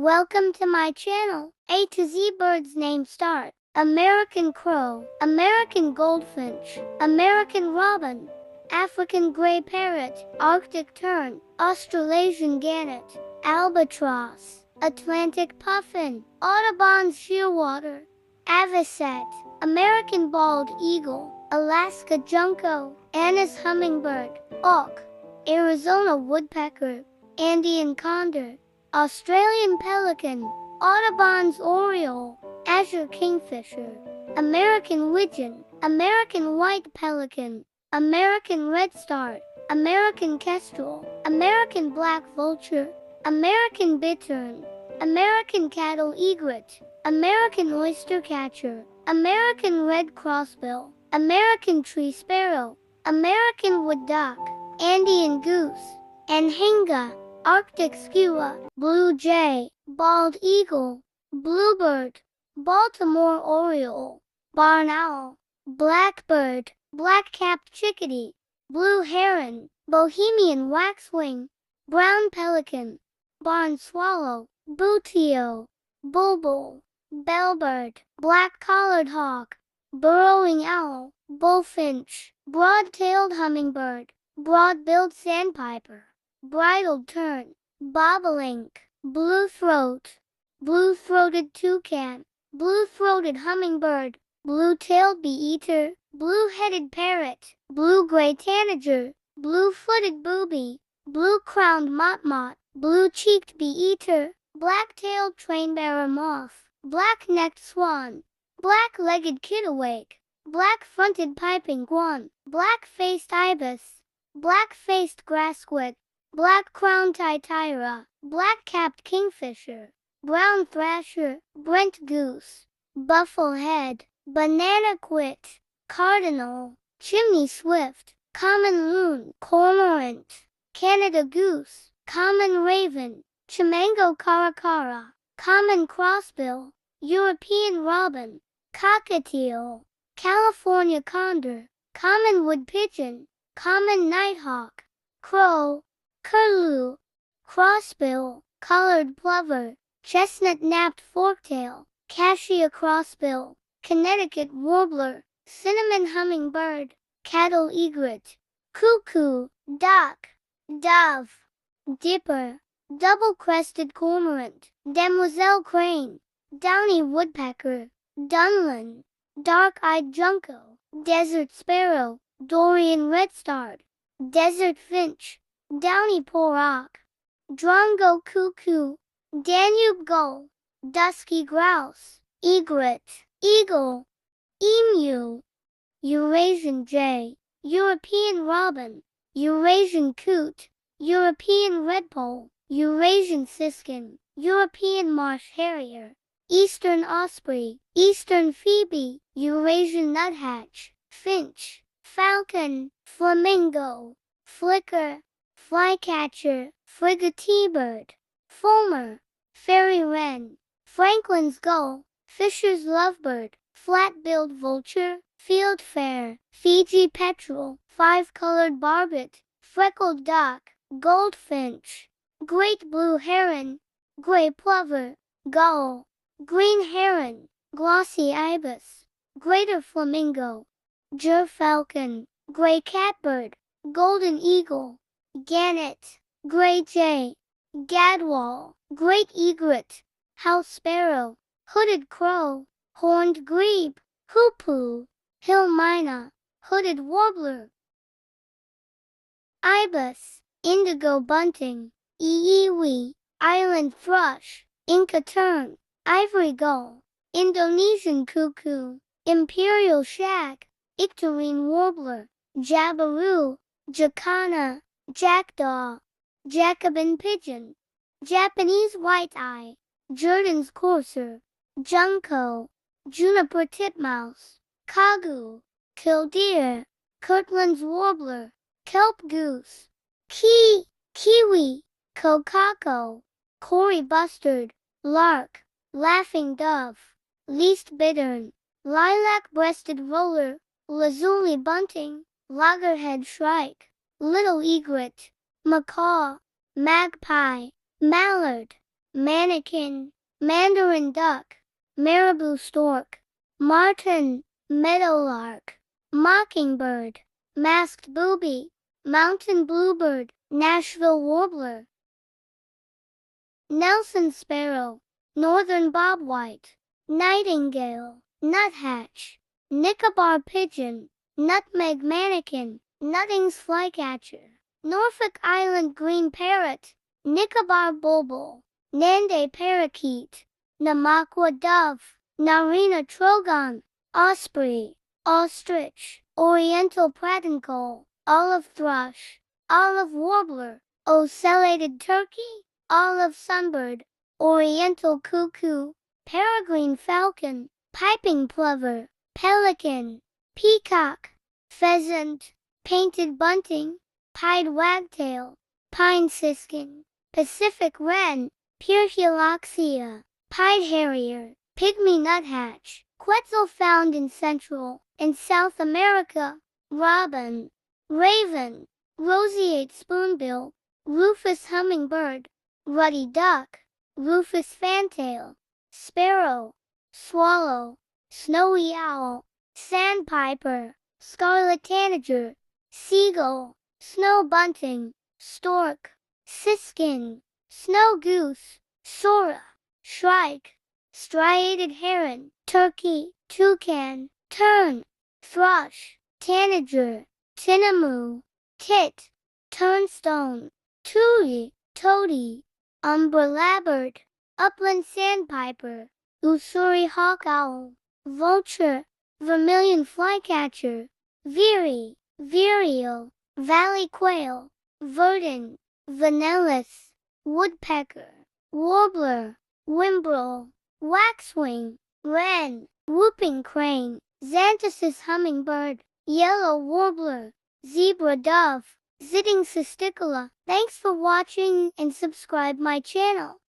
Welcome to my channel. A to Z birds name start. American crow, American goldfinch, American robin, African gray parrot, Arctic tern, Australasian gannet, albatross, Atlantic puffin, Audubon's shearwater, avocet, American bald eagle, Alaska junco, Anna's hummingbird, auk, Arizona woodpecker, Andean condor, Australian pelican, Audubon's oriole, azure kingfisher, American widgeon, American white pelican, American redstart, American kestrel, American black vulture, American bittern, American cattle egret, American oystercatcher, American red crossbill, American tree sparrow, American wood duck, Andean goose, anhinga, Arctic skua, blue jay, bald eagle, bluebird, Baltimore oriole, barn owl, blackbird, black-capped chickadee, blue heron, Bohemian waxwing, brown pelican, barn swallow, buteo, bulbul, bellbird, black-collared hawk, burrowing owl, bullfinch, broad-tailed hummingbird, broad-billed sandpiper, bridled tern, bobolink, blue-throated toucan, blue-throated hummingbird, blue-tailed bee-eater, blue-headed parrot, blue-gray tanager, blue-footed booby, blue-crowned motmot, blue-cheeked bee-eater, black-tailed train-bearer moth, black-necked swan, black-legged kittiwake, black-fronted piping guan, black-faced ibis, black-faced grassquit, black-crowned titira, black-capped kingfisher, brown thrasher, brent goose, bufflehead, banana quit, cardinal, chimney swift, common loon, cormorant, Canada goose, common raven, chimango caracara, common crossbill, European robin, cockatiel, California condor, common wood pigeon, common nighthawk, crow, curlew, crossbill, collared plover, chestnut-napped forktail, cassia crossbill, Connecticut warbler, cinnamon hummingbird, cattle egret, cuckoo, duck, dove, dipper, double-crested cormorant, demoiselle crane, downy woodpecker, dunlin, dark-eyed junco, desert sparrow, Dorian redstart, desert finch, downy porrock, drongo cuckoo, Danube gull, dusky grouse, egret, eagle, emu, Eurasian jay, European robin, Eurasian coot, European redpoll, Eurasian siskin, European marsh harrier, eastern osprey, eastern phoebe, Eurasian nuthatch, finch, falcon, flamingo, flicker, flycatcher, frigate bird, fulmar, fairy wren, Franklin's gull, Fisher's lovebird, flat-billed vulture, fieldfare, Fiji petrel, five-colored barbet, freckled duck, goldfinch, great blue heron, gray plover, gull, green heron, glossy ibis, greater flamingo, gerfalcon, gray catbird, golden eagle, gannet, gray jay, gadwall, great egret, house sparrow, hooded crow, horned grebe, hoopoo, hill mina, hooded warbler, ibis, indigo bunting, iiwi, island thrush, Inca tern, ivory gull, Indonesian cuckoo, imperial shag, icterine warbler, jabiru, jacana, jackdaw, Jacobin pigeon, Japanese white-eye, Jordan's courser, junco, juniper titmouse, kagu, killdeer, Kirtland's warbler, kelp goose, kiwi, kokako, Cory bustard, lark, laughing dove, least bittern, lilac-breasted roller, lazuli bunting, loggerhead shrike, little egret, macaw, magpie, mallard, manakin, mandarin duck, marabou stork, martin, meadowlark, mockingbird, masked booby, mountain bluebird, Nashville warbler, Nelson sparrow, northern bobwhite, nightingale, nuthatch, Nicobar pigeon, nutmeg manakin, Nutting's flycatcher, Norfolk Island green parrot, Nicobar bulbul, Nande parakeet, Namaqua dove, Narina trogon, osprey, ostrich, oriental pratincoal, olive thrush, olive warbler, ocellated turkey, olive sunbird, oriental cuckoo, peregrine falcon, piping plover, pelican, peacock, pheasant, painted bunting, pied wagtail, pine siskin, Pacific wren, Pyrrhuloxia, pied harrier, pygmy nuthatch, quetzal found in Central and South America, robin, raven, roseate spoonbill, rufous hummingbird, ruddy duck, rufous fantail, sparrow, swallow, snowy owl, sandpiper, scarlet tanager, seagull, snow bunting, stork, siskin, snow goose, sora, shrike, striated heron, turkey, toucan, tern, thrush, tanager, tinamou, tit, turnstone, tui, toady, umber-labbard, upland sandpiper, Ussuri hawk owl, vulture, vermilion flycatcher, veery, vireo, valley quail, verdin, vanellus, woodpecker, warbler, whimbrel, waxwing, wren, whooping crane, xanthosis hummingbird, yellow warbler, zebra dove, Zitting cisticola. Thanks for watching and subscribe my channel.